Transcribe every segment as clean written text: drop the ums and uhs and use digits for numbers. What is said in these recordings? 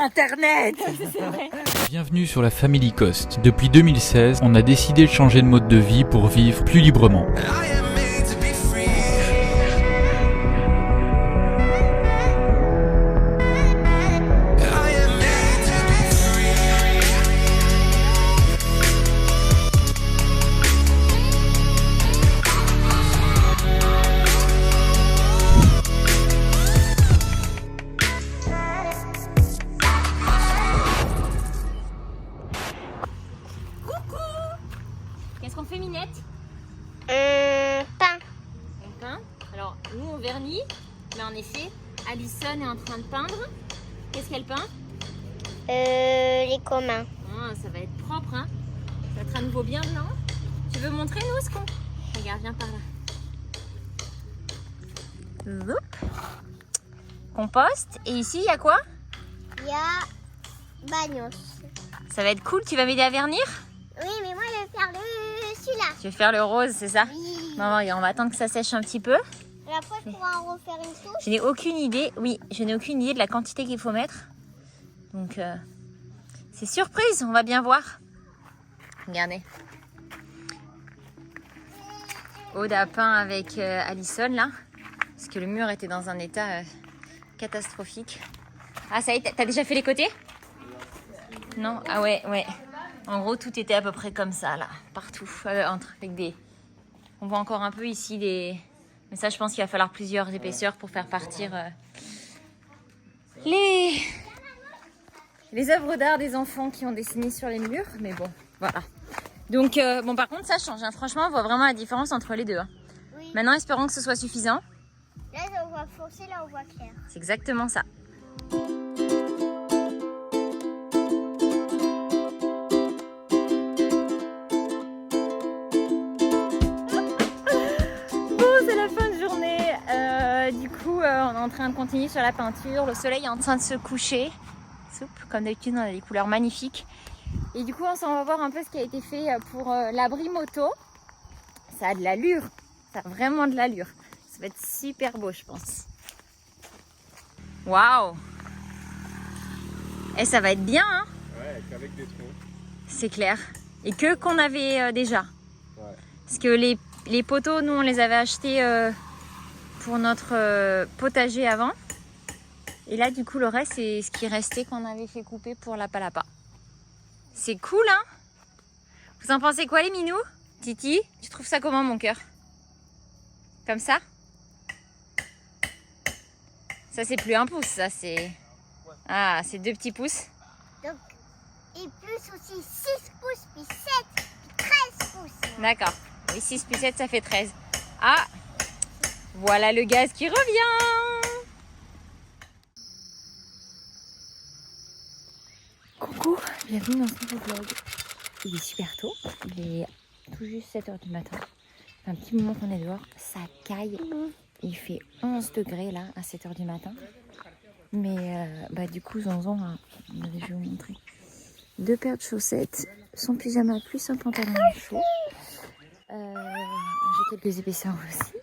Internet. Bienvenue sur la Family Coast. Depuis 2016, on a décidé de changer de mode de vie pour vivre plus librement. Qu'est-ce qu'on fait, Minette? Peint. On peint. Alors, nous, on vernit. Mais en effet, Alison est en train de peindre. Qu'est-ce qu'elle peint? Les communs. Ah, ça va être propre, hein? Ça va être à nouveau bien blanc. Tu veux montrer, nous, ce qu'on... Regarde, viens par là. Zoup. Compost. Et ici, il y a quoi? Il y a bagnos. Ça va être cool. Tu vas m'aider à vernir? Oui, mais moi, je vais faire celui-là. Tu veux faire le rose, c'est ça? Oui. Non, regarde, on va attendre que ça sèche un petit peu. Et après, je pourrai en refaire une souche. Je n'ai aucune idée, oui, je n'ai aucune idée de la quantité qu'il faut mettre. Donc, c'est surprise, on va bien voir. Regardez. Aude a peint avec Alison, là. Parce que le mur était dans un état catastrophique. Ah, ça y est, t'as déjà fait les côtés? Non? Ah ouais, ouais. En gros, tout était à peu près comme ça, là. Partout. Avec des... On voit encore un peu ici des... Mais ça, je pense qu'il va falloir plusieurs épaisseurs pour faire partir les œuvres d'art des enfants qui ont dessiné sur les murs. Mais bon, voilà. Donc, bon, par contre, ça change. Hein. Franchement, on voit vraiment la différence entre les deux. Hein. Oui. Maintenant, espérons que ce soit suffisant. Là, on voit foncé, là, on voit clair. C'est exactement ça. On est en train de continuer sur la peinture. Le soleil est en train de se coucher. Soupe, comme d'habitude, on a des couleurs magnifiques. Et du coup, on s'en va voir un peu ce qui a été fait pour l'abri moto. Ça a de l'allure. Ça a vraiment de l'allure. Ça va être super beau, je pense. Waouh! Et ça va être bien, hein? Ouais, qu'avec des trous. C'est clair. Et que qu'on avait déjà. Ouais. Parce que les poteaux, nous, on les avait achetés... pour notre potager avant. Et là, du coup, le reste, c'est ce qui restait qu'on avait fait couper pour la palapa. C'est cool, hein? Vous en pensez quoi, les minous? Titi, tu trouves ça comment, mon cœur? Comme ça? Ça, c'est plus un pouce, ça, c'est... Ah, c'est 2 petits pouces. Donc, et plus aussi 6 pouces, puis 7, puis 13 pouces. D'accord. Oui, 6 plus 7, ça fait 13. Ah! Voilà le gaz qui revient. Coucou, bienvenue dans ce nouveau vlog. Il est super tôt, il est tout juste 7h du matin. C'est un petit moment qu'on est dehors, ça caille. Il fait 11 degrés là à 7h du matin. Mais du coup, Zanzan, je vais vous montrer. 2 paires de chaussettes, son pyjama plus un pantalon chaud. J'ai quelques épaisseurs aussi.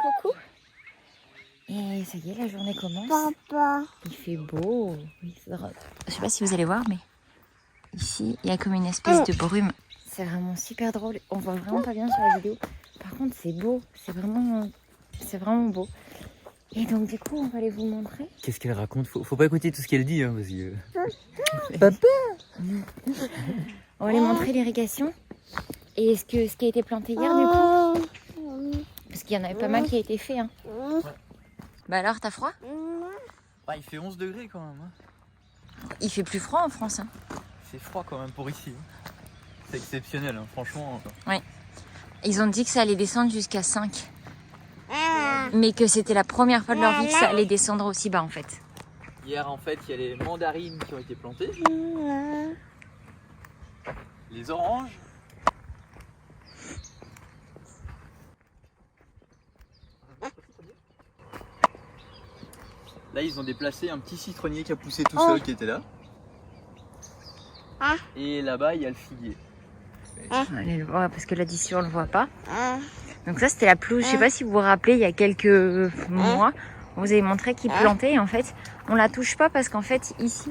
Coucou. Et ça y est, la journée commence. Papa. Il fait beau. Je sais pas si vous allez voir, mais ici, il y a comme une espèce de brume. C'est vraiment super drôle. On voit vraiment pas bien sur la vidéo. Par contre, c'est beau. C'est vraiment beau. Et donc, du coup, on va aller vous montrer. Qu'est-ce qu'elle raconte? Faut pas écouter tout ce qu'elle dit, hein, parce que... Papa. On va aller montrer l'irrigation. Et ce qui a été planté hier, du coup. Parce qu'il y en avait pas mal qui a été fait. Hein. Ouais. Bah alors, t'as froid? Ah, il fait 11 degrés quand même. Hein. Il fait plus froid en France. Hein. C'est froid quand même pour ici. Hein. C'est exceptionnel, hein, franchement. Oui. Ils ont dit que ça allait descendre jusqu'à 5. Mais que c'était la première fois de leur vie que ça allait descendre aussi bas en fait. Hier, en fait, il y a les mandarines qui ont été plantées. Les oranges. Là, ils ont déplacé un petit citronnier qui a poussé tout seul, qui était là. Et là-bas, il y a le figuier. Allez le voir parce que là d'ici on le voit pas. Donc ça c'était la pelouse. Je sais pas si vous vous rappelez, il y a quelques mois, On vous avait montré qu'il plantait et en fait, on la touche pas parce qu'en fait, ici,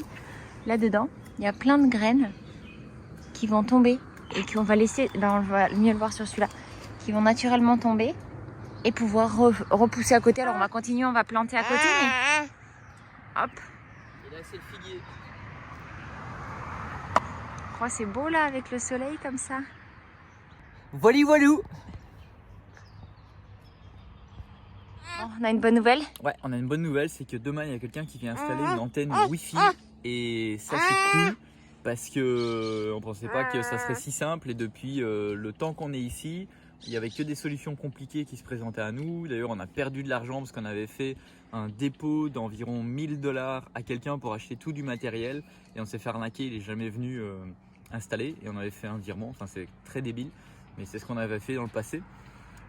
là-dedans, il y a plein de graines qui vont tomber et qu'on va laisser, on va mieux le voir sur celui-là, qui vont naturellement tomber et pouvoir repousser à côté. Alors on va continuer, on va planter à côté, mais hop. Et là c'est le figuier. Oh, c'est beau là avec le soleil comme ça. Voili voilou. Bon, on a une bonne nouvelle. Ouais, on a une bonne nouvelle, c'est que demain il y a quelqu'un qui vient installer une antenne Wi-Fi et ça c'est cool parce que on pensait pas que ça serait si simple et depuis le temps qu'on est ici, il n'y avait que des solutions compliquées qui se présentaient à nous. D'ailleurs, on a perdu de l'argent parce qu'on avait fait un dépôt d'environ 1000 $ à quelqu'un pour acheter tout du matériel et on s'est fait arnaquer, il n'est jamais venu installer et on avait fait un virement, enfin c'est très débile, mais c'est ce qu'on avait fait dans le passé.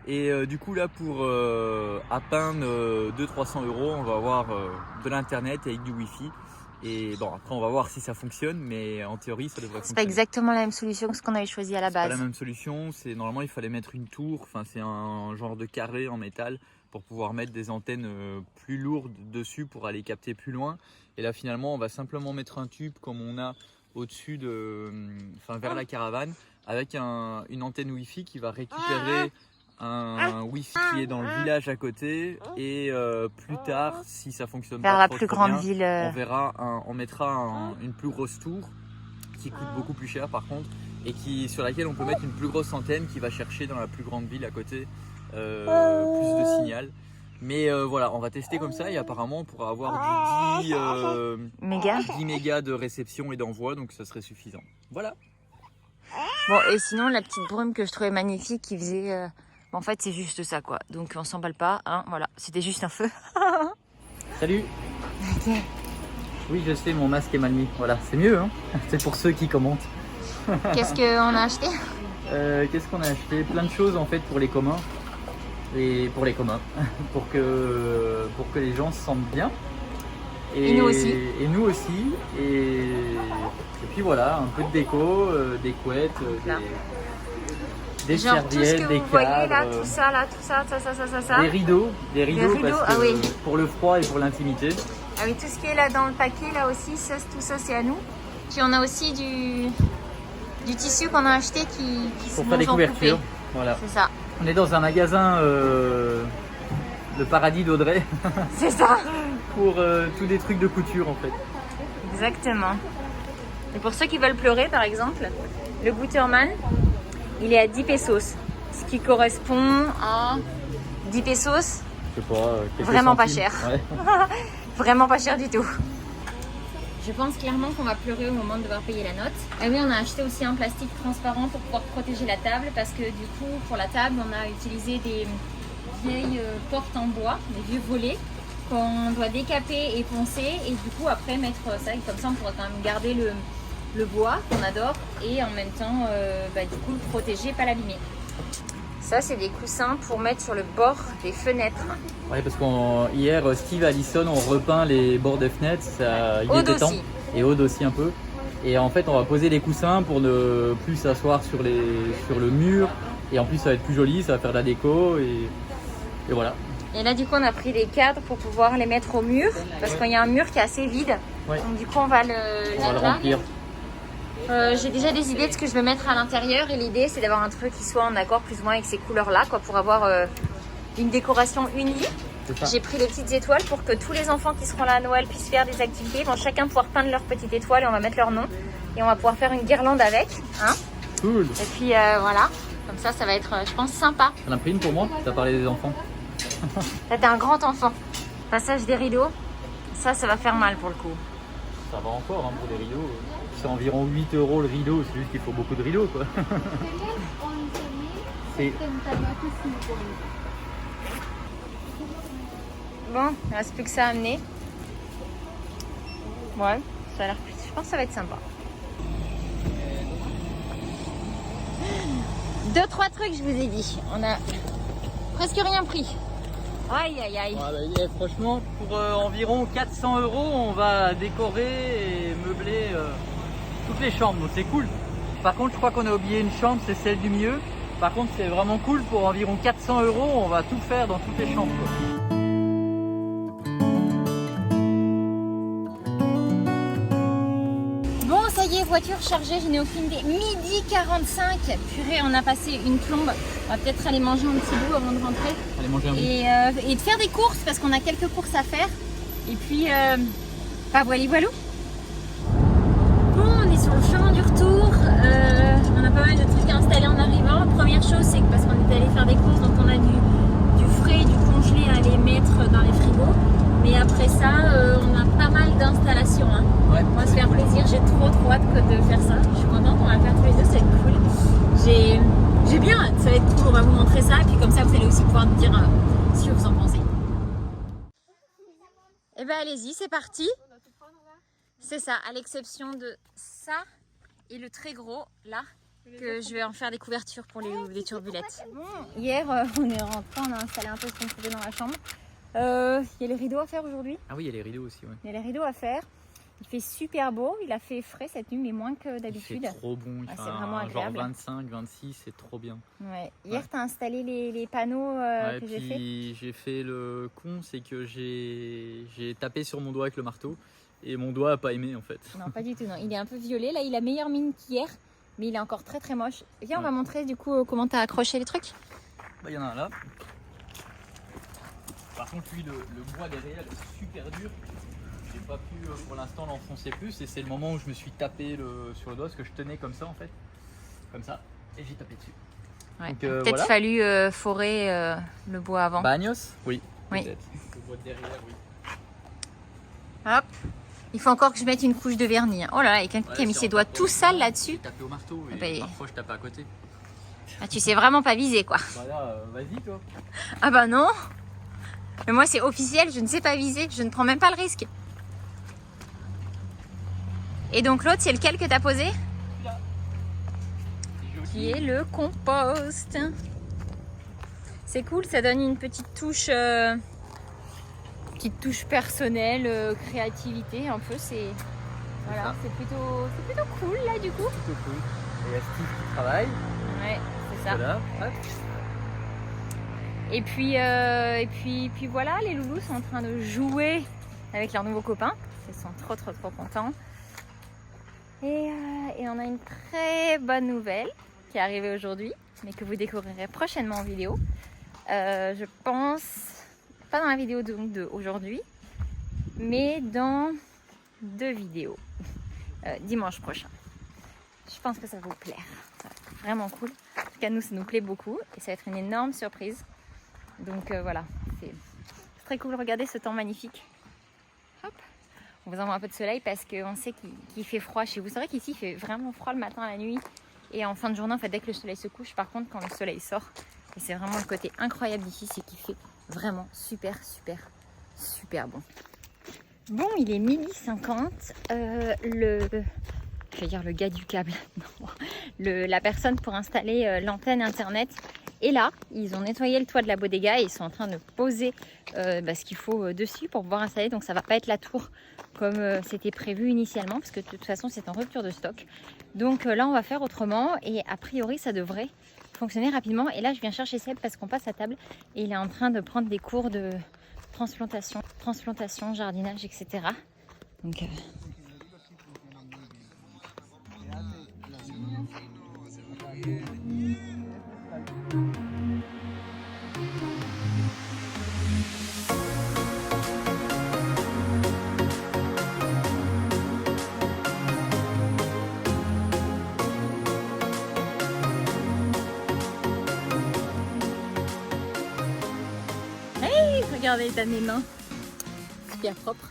Et du coup là pour à peine 200-300 €, on va avoir de l'internet avec du wifi. Et bon après on va voir si ça fonctionne, mais en théorie ça devrait fonctionner. C'est pas exactement la même solution que ce qu'on avait choisi à la base. C'est pas la même solution, c'est normalement il fallait mettre une tour, enfin c'est un genre de carré en métal pour pouvoir mettre des antennes plus lourdes dessus pour aller capter plus loin. Et là finalement on va simplement mettre un tube comme on a au-dessus de, enfin vers la caravane, avec une antenne Wi-Fi qui va récupérer un Wi-Fi qui est dans le village à côté et plus tard si ça fonctionne vers pas la trop, plus trop grande bien, ville. on mettra une plus grosse tour qui coûte beaucoup plus cher par contre et sur laquelle on peut mettre une plus grosse antenne qui va chercher dans la plus grande ville à côté plus de signal. Mais voilà, on va tester comme ça et apparemment on pourra avoir du 10 mégas de réception et d'envoi, donc ça serait suffisant. Voilà. Bon, et sinon la petite brume que je trouvais magnifique qui faisait... en fait c'est juste ça quoi, donc on s'emballe pas, hein, voilà, c'était juste un feu. Salut. Ok. Oui je sais, mon masque est mal mis, voilà, c'est mieux hein. C'est pour ceux qui commentent. Qu'est-ce qu'on a acheté? Qu'est-ce qu'on a acheté? Plein de choses en fait pour les communs. Et pour les communs, pour que les gens se sentent bien. Et nous aussi. Et nous aussi. Et puis voilà, un peu de déco, des couettes, des genre serviettes, tout ce que des vous voyez cadres, là, tout ça. des rideaux parce ah que oui. pour le froid et pour l'intimité. Ah oui, tout ce qui est là dans le paquet là aussi, tout ça c'est à nous. Puis on a aussi du tissu qu'on a acheté qui Pour faire des couvertures. Voilà. C'est ça. On est dans un magasin, le paradis d'Audrey. C'est ça. Pour tous des trucs de couture en fait. Exactement. Et pour ceux qui veulent pleurer par exemple, le Gutermann, il est à 10 pesos. Ce qui correspond à 10 pesos. Je sais pas, quelques vraiment centimes. pas cher. Ouais. Vraiment pas cher du tout. Je pense clairement qu'on va pleurer au moment de devoir payer la note. Et oui, on a acheté aussi un plastique transparent pour pouvoir protéger la table parce que du coup, pour la table, on a utilisé des vieilles portes en bois, des vieux volets qu'on doit décaper et poncer et du coup après mettre ça. Et comme ça, on pourra quand même garder le bois qu'on adore et en même temps, du coup, le protéger, pas l'abîmer. Ça, c'est des coussins pour mettre sur le bord des fenêtres. Ouais, parce qu'hier, Steve et Alison ont repeint les bords des fenêtres. Il Aude était temps. aussi. Et Aude aussi un peu. Et en fait, on va poser des coussins pour ne plus s'asseoir sur le mur. Et en plus, ça va être plus joli, ça va faire de la déco. Et voilà. Et là, du coup, on a pris des cadres pour pouvoir les mettre au mur. Parce qu'il y a un mur qui est assez vide. Ouais. Donc du coup, on va le remplir. J'ai déjà des idées de ce que je vais mettre à l'intérieur et l'idée c'est d'avoir un truc qui soit en accord plus ou moins avec ces couleurs là quoi, pour avoir une décoration unie. J'ai pris les petites étoiles pour que tous les enfants qui seront là à Noël puissent faire des activités. Ils vont chacun pouvoir peindre leur petite étoile et on va mettre leur nom et on va pouvoir faire une guirlande avec hein. Cool. Et puis voilà, comme ça va être je pense sympa. T'en as pris une pour moi? T'as parlé des enfants. Là t'es un grand enfant. Passage des rideaux, ça va faire mal pour le coup. Ça va encore hein, pour les rideaux. C'est environ 8 € le rideau, c'est juste qu'il faut beaucoup de rideaux quoi. Bon, il ne reste plus que ça à amener. Ouais, ça a l'air. Je pense que ça va être sympa. 2-3 trucs, je vous ai dit. On a presque rien pris. Aïe aïe aïe. Ouais, franchement, pour environ 400 €, on va décorer et meubler toutes les chambres, donc c'est cool. Par contre, je crois qu'on a oublié une chambre, c'est celle du milieu. Par contre, c'est vraiment cool. Pour environ 400 €, on va tout faire dans toutes les chambres, quoi. voiture chargée, je n'ai aucune idée. Midi 45, purée, on a passé une plombe. On va peut-être aller manger un petit bout avant de rentrer. Allez manger un bout. Et de faire des courses parce qu'on a quelques courses à faire. Et puis, pas voilou. Bon, on est sur le chemin du retour. On a pas mal de trucs à installer en arrivant. Première chose, c'est que parce qu'on est allé faire des courses, donc on a du frais, du congelé à aller mettre dans les frigos. Mais après ça, on a pas mal d'installations. Hein. Ouais, on va se faire plaisir. J'ai trop hâte de faire ça. Je suis contente, on va le faire tous les deux, ça va être cool. J'ai bien hâte, ça va être cool. On va vous montrer ça. Et puis comme ça, vous allez aussi pouvoir nous dire ce que vous en pensez. Eh ben allez-y, c'est parti. C'est ça, à l'exception de ça et le très gros, là, que je vais en faire des couvertures pour les turbulettes. Bon, hier, on est rentré, on a installé un peu ce qu'on pouvait dans la chambre. Il y a les rideaux à faire aujourd'hui. Ah oui, il y a les rideaux aussi, ouais. Il y a les rideaux à faire. Il fait super beau, il a fait frais cette nuit, mais moins que d'habitude. Il fait trop bon, il fait c'est vraiment agréable. Genre 25, 26, c'est trop bien. Ouais. Hier, tu as installé les panneaux que j'ai fait. J'ai fait le con, c'est que j'ai tapé sur mon doigt avec le marteau et mon doigt n'a pas aimé en fait. Non, pas du tout, non. Il est un peu violet, là il a meilleure mine qu'hier, mais il est encore très moche. Viens, on va montrer du coup comment tu as accroché les trucs. Bah, il y en a un là. Par contre, lui, le bois derrière est super dur. J'ai pas pu pour l'instant l'enfoncer plus et c'est le moment où je me suis tapé sur le doigt parce que je tenais comme ça en fait. Comme ça. Et j'ai tapé dessus. Ouais. Donc, peut-être voilà. fallu forer le bois avant. Bagnos ? Oui. Oui. Peut-être. Le bois de derrière, oui. Hop. Il faut encore que je mette une couche de vernis. Oh là là, il y a quelqu'un qui a mis ses doigts tout sales là-dessus. J'ai tapé au marteau et parfois je tape à côté. Ah, tu sais vraiment pas viser quoi. Voilà, vas-y toi. Ah bah non. Mais moi c'est officiel, je ne sais pas viser, je ne prends même pas le risque. Et donc l'autre, c'est lequel que tu as posé? Là. Qui est le compost. C'est cool, ça donne une petite touche personnelle, créativité un peu. Voilà, c'est plutôt cool là du coup. Plutôt cool. Et il y a Steve qui travaille. Ouais, c'est ça. Voilà. Hop. Et puis voilà, les loulous sont en train de jouer avec leurs nouveaux copains. Ils sont trop contents. Et on a une très bonne nouvelle qui est arrivée aujourd'hui, mais que vous découvrirez prochainement en vidéo. Je pense, pas dans la vidéo d'aujourd'hui, mais dans 2 vidéos, dimanche prochain. Je pense que ça va vous plaire. Ça va être vraiment cool. En tout cas, nous, ça nous plaît beaucoup et ça va être une énorme surprise. Donc voilà, c'est très cool. Regardez ce temps magnifique. Hop. On vous envoie un peu de soleil parce qu'on sait qu'il fait froid chez vous. C'est vrai qu'ici, il fait vraiment froid le matin, la nuit. Et en fin de journée, en fait, dès que le soleil se couche, par contre, quand le soleil sort, et c'est vraiment le côté incroyable d'ici, c'est qu'il fait vraiment super bon. Bon, il est 12h50. Je vais dire le gars du câble. Non. La personne pour installer l'antenne internet est là. Ils ont nettoyé le toit de la bodega et ils sont en train de poser ce qu'il faut dessus pour pouvoir installer. Donc ça va pas être la tour comme c'était prévu initialement parce que de toute façon c'est en rupture de stock. Donc là on va faire autrement et a priori ça devrait fonctionner rapidement. Et là je viens chercher Seb parce qu'on passe à table et il est en train de prendre des cours de transplantation, jardinage, etc. Donc regardez l'état de mes mains, super propre.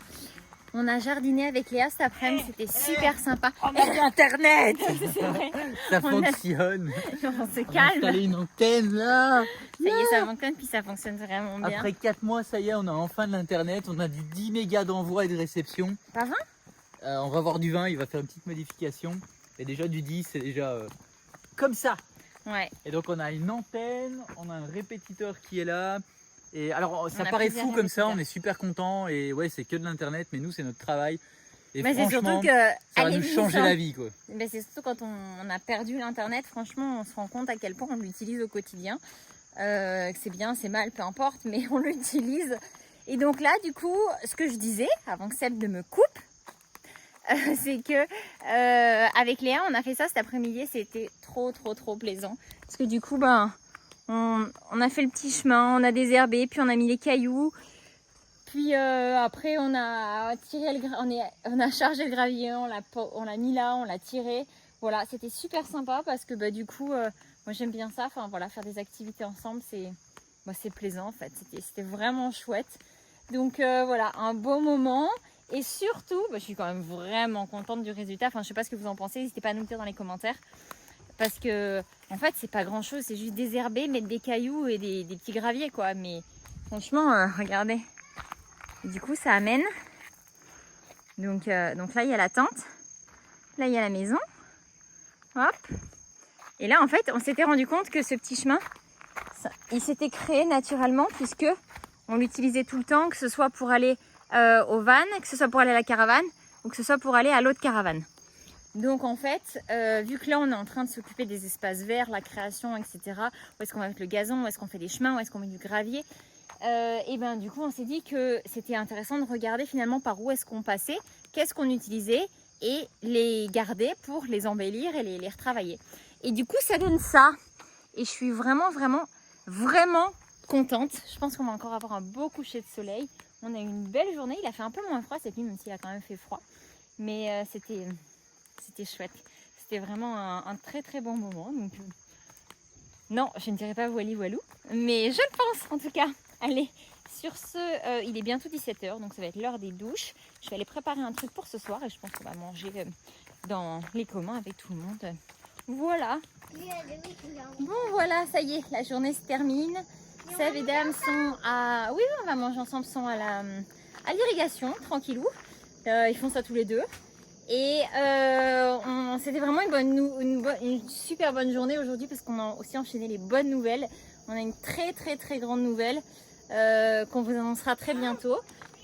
On a jardiné avec Léa cet après-midi, c'était super sympa. On a de l'internet. C'est vrai. Ça fonctionne. On se On a calme. installé une antenne là. Ça y est, ça fonctionne, puis ça fonctionne vraiment bien. Après 4 mois, ça y est, on a enfin de l'internet. On a du 10 mégas d'envoi et de réception. Pas 20 ? On va voir du 20, il va faire une petite modification. Et déjà du 10, c'est déjà comme ça. Ouais. Et donc on a une antenne, on a un répétiteur qui est là. Et alors ça a paraît plusieurs fou comme ça, répétiteurs. on est super content et ouais c'est que de l'internet, mais nous c'est notre travail. Et Mais c'est franchement, surtout que ça va allez, nous changer la vie quoi. Mais c'est surtout quand on a perdu l'internet, franchement, on se rend compte à quel point on l'utilise au quotidien. Que c'est bien, c'est mal, peu importe, mais on l'utilise. Et donc là, du coup, ce que je disais, avant que Seb ne me coupe, c'est que avec Léa, on a fait ça cet après-midi. C'était trop plaisant. Parce que du coup, ben, on a fait le petit chemin, on a désherbé, puis on a mis les cailloux. Puis après, on a chargé le gravier, on l'a mis là, on l'a tiré. Voilà, c'était super sympa parce que bah, du coup, moi j'aime bien ça. Enfin voilà, faire des activités ensemble, c'est plaisant en fait. C'était vraiment chouette. Donc voilà, un beau moment. Et surtout, bah, je suis quand même vraiment contente du résultat. Enfin, je sais pas ce que vous en pensez. N'hésitez pas à nous le dire dans les commentaires. Parce que en fait, c'est pas grand chose. C'est juste désherber, mettre des cailloux et des petits graviers quoi. Mais franchement, regardez. Et du coup, ça amène. Donc là, il y a la tente. Là, il y a la maison. Hop. Et là, en fait, on s'était rendu compte que ce petit chemin, il s'était créé naturellement puisque on l'utilisait tout le temps, que ce soit pour aller au van, que ce soit pour aller à la caravane ou que ce soit pour aller à l'autre caravane. Donc en fait, vu que là, on est en train de s'occuper des espaces verts, la création, etc. Où est-ce qu'on va mettre le gazon, où est-ce qu'on fait des chemins, où est-ce qu'on met du gravier. Et ben du coup on s'est dit que c'était intéressant de regarder finalement par où est-ce qu'on passait, qu'est-ce qu'on utilisait et les garder pour les embellir et les retravailler. Et du coup ça donne ça. Et je suis vraiment contente. Je pense qu'on va encore avoir un beau coucher de soleil. On a eu une belle journée, il a fait un peu moins froid cette nuit même s'il a quand même fait froid. Mais c'était chouette. C'était vraiment un très bon moment. Donc, non, je ne dirais pas voili voilou, mais je le pense en tout cas. Allez, sur ce, il est bientôt 17h, donc ça va être l'heure des douches. Je vais aller préparer un truc pour ce soir et je pense qu'on va manger dans les communs avec tout le monde. Voilà. Bon voilà, ça y est, la journée se termine. Seb et Dame sont à... Oui, on va manger ensemble, sont à l'irrigation, tranquillou. Ils font ça tous les deux. Et c'était vraiment une super bonne journée aujourd'hui parce qu'on a aussi enchaîné les bonnes nouvelles. On a une très grande nouvelle qu'on vous annoncera très bientôt.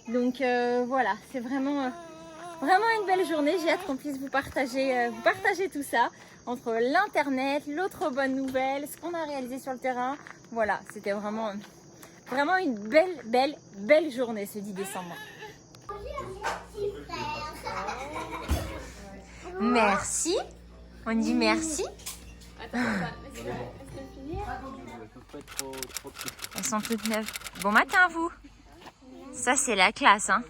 Donc voilà, c'est vraiment une belle journée. J'ai hâte qu'on puisse vous partager tout ça entre l'internet, l'autre bonne nouvelle, ce qu'on a réalisé sur le terrain. Voilà, c'était vraiment une belle journée ce 10 décembre. Merci. On dit merci. Elles sont toutes neuves. Bon matin, vous. Ça, c'est la classe, hein.